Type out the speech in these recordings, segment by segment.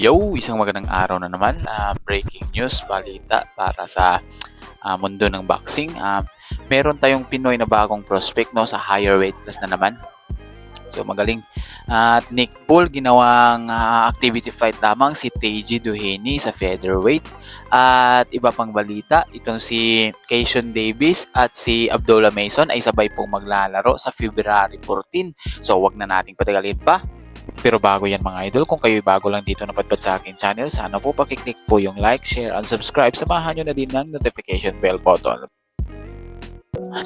Yo, isang magandang araw na naman. Breaking news, balita para sa mundo ng boxing. Meron tayong Pinoy na bagong prospect no, sa higher weight class na naman. So magaling. At Nick Paul, ginawang activity fight lamang si Teji Duheni sa featherweight. At iba pang balita, itong si Keishon Davis at si Abdullah Mason ay sabay pong maglalaro sa February 14. So wag na nating patagalin pa. Pero bago yan mga idol, kung kayo bago lang dito napadpad sa aking channel, sana po pakiclick po yung like, share, and subscribe. Samahan nyo na din ng notification bell button.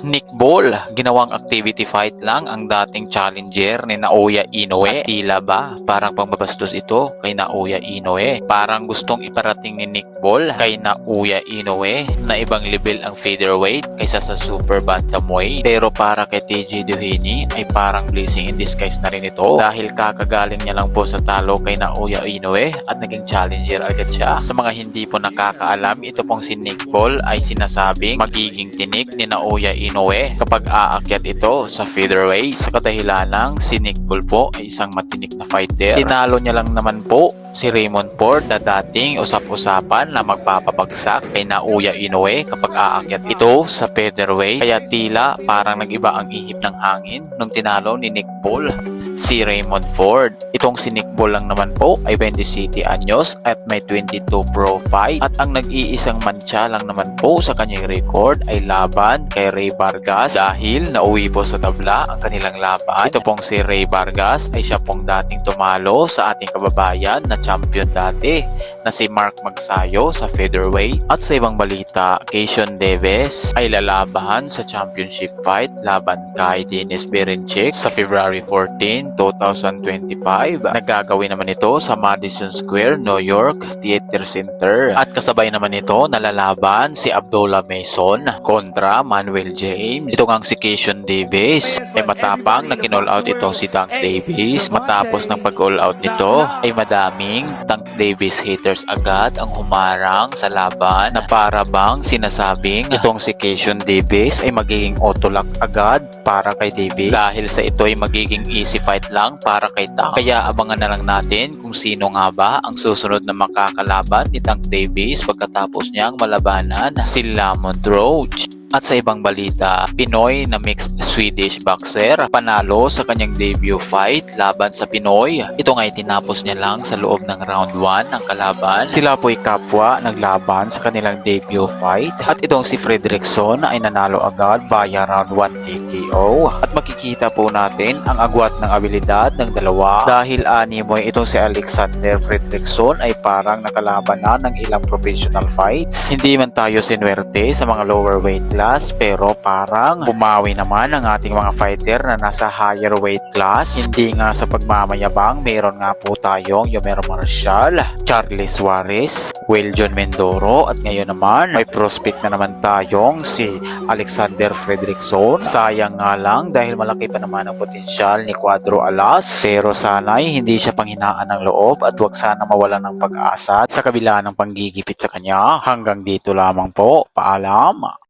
Nick Paul, ginawang activity fight lang ang dating challenger ni Naoya Inoue. At tila ba parang pambabastos ito kay Naoya Inoue? Parang gustong iparating ni Nick Paul kay Naoya Inoue na ibang level ang featherweight kaysa sa super bantamweight. Pero para kay TJ Duheni ay parang blessing in disguise na rin ito dahil kakagaling niya lang po sa talo kay Naoya Inoue at naging challenger agad siya. Sa mga hindi po nakakaalam, ito pong si Nick Paul ay sinasabing magiging tinik ni Naoya Inoue kapag aakyat ito sa featherweight sa kadahilanang si Nick Paul po ay isang matinik na fighter. Tinalo niya lang naman po si Raymond Ford na dating usap-usapan na magpapabagsak kay Naoya Inoue kapag aakyat ito sa featherweight. Kaya tila parang nag-iba ang ihip ng hangin nung tinalo ni Nick Paul si Raymond Ford. Itong si Nick Paul lang naman po ay 27 anyos at may 22 pro fight at ang nag-iisang mantsa lang naman po sa kanyang record ay laban kay Ray Vargas dahil nauwi po sa tabla ang kanilang laban. Ito pong si Ray Vargas ay siya pong dating tumalo sa ating kababayan na champion dati na si Mark Magsayo sa featherweight. At sa ibang balita, Keishon Davis ay lalaban sa championship fight laban kay Dennis Berinchik sa February 14, 2025. Nagagawin naman ito sa Madison Square, New York Theater Center. At kasabay naman ito nalalaban si Abdullah Mason kontra Manuel James. Ito ngang si Keishon Davis ay matapang na kinall out ito si Tank Davis. Matapos ng pag-all out nito ay madaming Tank Davis haters agad ang humarang sa laban na para bang sinasabing itong si Keishon Davis ay magiging autolock agad para kay Davis dahil sa ito ay magiging easy fight lang para kay Tank. Kaya abangan na lang natin kung sino nga ba ang susunod na makakalaban ni Tank Davis pagkatapos niyang malabanan si Lamont Roach. At sa ibang balita, Pinoy na mixed Swedish boxer panalo sa kanyang debut fight laban sa Pinoy. Ito nga tinapos niya lang sa loob ng round 1 ng kalaban. Sila po'y kapwa naglaban sa kanilang debut fight at itong si Fredrickson ay nanalo agad via round 1 TKO. At makikita po natin ang agwat ng abilidad ng dalawa dahil animoy itong si Alexander Fredrickson ay parang nakalaban na ng ilang professional fights. Hindi man tayo sinuwerte sa mga lower weight class pero parang bumawi naman ang ating mga fighter na nasa higher weight class. Hindi nga sa pagmamayabang, meron nga po tayong Yomer Marshall, Charlie Suarez, Will John Mendoro at ngayon naman may prospect na naman tayong si Alexander Fredrickson. Sayang nga lang dahil malaki pa naman ang potensyal ni Cuadro Alas pero sana'y hindi siya panghinaan ng loob at wag sana mawalan ng pag-asa sa kabila ng panggigipit sa kanya. Hanggang dito lamang po. Paalam!